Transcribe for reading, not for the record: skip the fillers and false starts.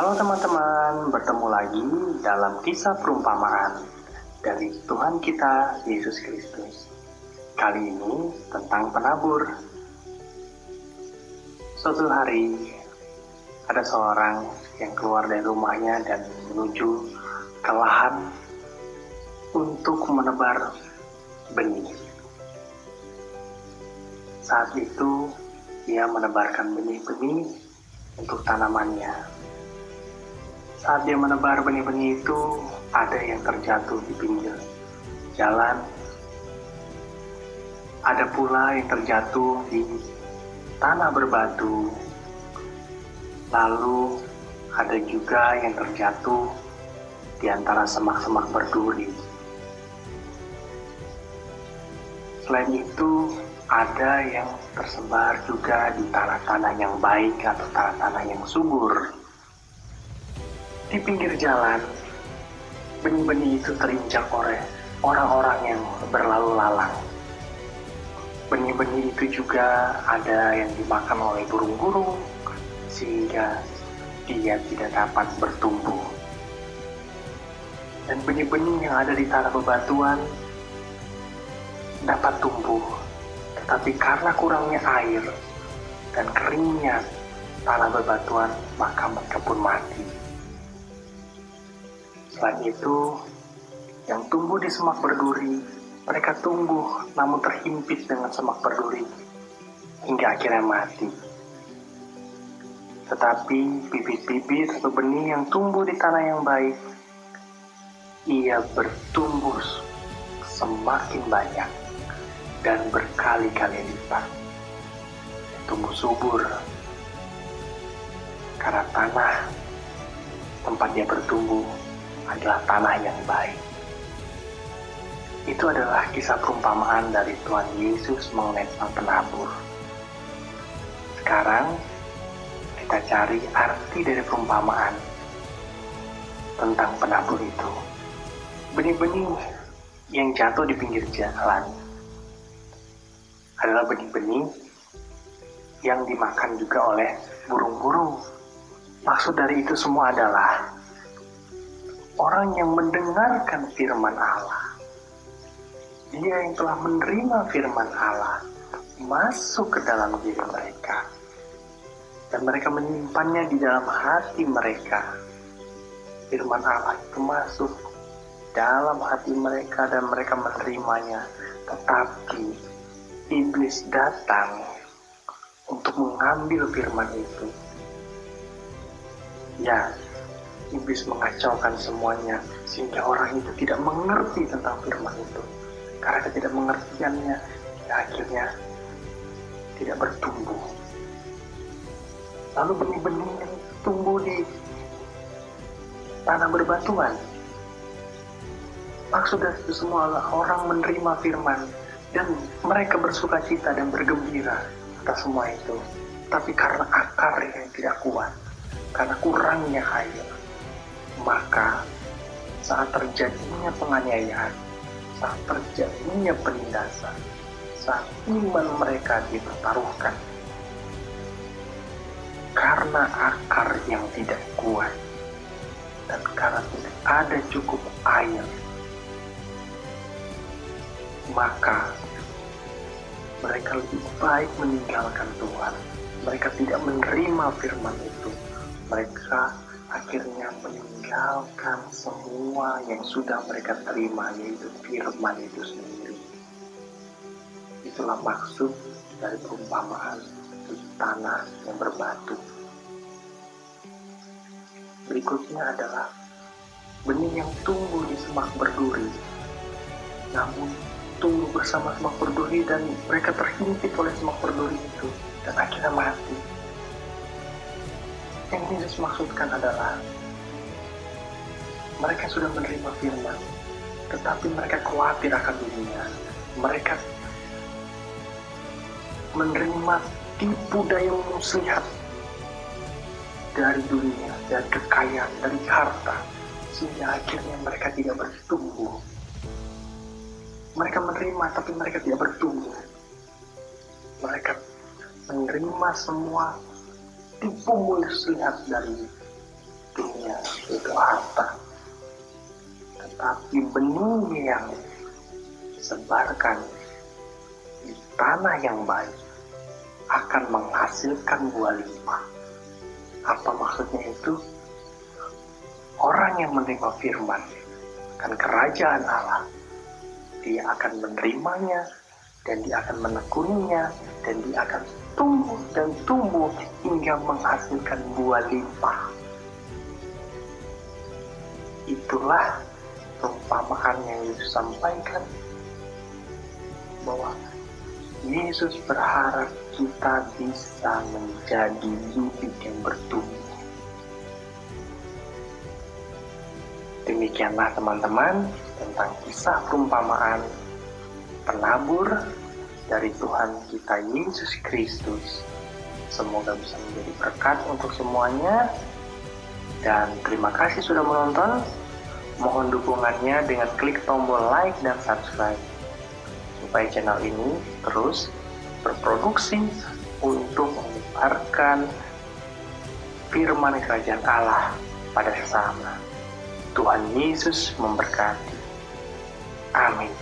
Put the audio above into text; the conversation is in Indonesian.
Halo teman-teman, bertemu lagi dalam kisah perumpamaan dari Tuhan kita Yesus Kristus. Kali ini tentang penabur. Suatu hari ada seorang yang keluar dari rumahnya dan menuju ke lahan untuk menebar benih. Saat itu ia menebarkan benih-benih untuk tanamannya. Saat dia menebar benih-benih itu, ada yang terjatuh di pinggir jalan. Ada pula yang terjatuh di tanah berbatu. Lalu ada juga yang terjatuh di antara semak-semak berduri. Selain itu, ada yang tersebar juga di tanah-tanah yang baik atau tanah-tanah yang subur. Di pinggir jalan, benih-benih itu terinjak oleh orang-orang yang berlalu lalang. Benih-benih itu juga ada yang dimakan oleh burung-burung, sehingga dia tidak dapat bertumbuh. Dan benih-benih yang ada di tanah bebatuan dapat tumbuh, tetapi karena kurangnya air dan keringnya tanah bebatuan, maka mereka pun mati. Selain itu, yang tumbuh di semak berduri, mereka tumbuh namun terhimpit dengan semak berduri hingga akhirnya mati. Tetapi bibit-bibit atau benih yang tumbuh di tanah yang baik, ia bertumbuh semakin banyak dan berkali-kali lipat. Tumbuh subur karena tanah tempat dia bertumbuh adalah tanah yang baik. Itu adalah kisah perumpamaan dari Tuhan Yesus mengenai sang penabur. Sekarang kita cari arti dari perumpamaan tentang penabur itu. Benih-benih yang jatuh di pinggir jalan adalah benih-benih yang dimakan juga oleh burung-burung. Maksud dari itu semua adalah orang yang mendengarkan firman Allah. Dia yang telah menerima firman Allah masuk ke dalam diri mereka. Dan mereka menyimpannya di dalam hati mereka. Firman Allah itu masuk dalam hati mereka dan mereka menerimanya. Tetapi iblis datang untuk mengambil firman itu. Ya, iblis mengacaukan semuanya sehingga orang itu tidak mengerti tentang firman itu. Karena ketidakmengertiannya, akhirnya tidak bertumbuh. Lalu benih-benih yang tumbuh di tanah berbatuan. Maksud dari itu semua adalah orang menerima firman dan mereka bersuka cita dan bergembira atas semua itu. Tapi karena akar yang tidak kuat, karena kurangnya air, maka saat terjadinya penganiayaan, saat terjadinya penindasan, saat iman mereka dipertaruhkan, karena akar yang tidak kuat dan karena tidak ada cukup air, maka mereka lebih baik meninggalkan Tuhan. Mereka tidak menerima firman itu. Mereka akhirnya meninggalkan semua yang sudah mereka terima, yaitu firman itu sendiri. Itulah maksud dari perumpamaan di tanah yang berbatu. Berikutnya adalah benih yang tumbuh di semak berduri, namun tumbuh bersama semak berduri dan mereka terhimpit oleh semak berduri itu dan akhirnya mati. Yang Yesus maksudkan adalah mereka sudah menerima firman, tetapi mereka khawatir akan dunia. Mereka menerima tipu daya muslihat dari dunia, dari kekayaan, dari harta, sehingga akhirnya mereka tidak bertumbuh. Mereka menerima, tapi mereka tidak bertumbuh. Mereka menerima semua tipu muslihat butuhnya itu harta, tetapi benih yang sebarkan di tanah yang baik akan menghasilkan buah limpah. Apa maksudnya itu? Orang yang menerima firman akan kerajaan Allah, dia akan menerimanya, dan dia akan menekuninya, dan dia akan tumbuh dan tumbuh hingga menghasilkan buah limpah. Itulah perumpamaan yang Yesus sampaikan, bahwa Yesus berharap kita bisa menjadi bibit yang bertumbuh. Demikianlah teman-teman tentang kisah perumpamaan penabur dari Tuhan kita Yesus Kristus. Semoga bisa menjadi berkat untuk semuanya. Dan terima kasih sudah menonton. Mohon dukungannya dengan klik tombol like dan subscribe, supaya channel ini terus berproduksi untuk menyebarkan firman kerajaan Allah pada sesama. Tuhan Yesus memberkati. Amin.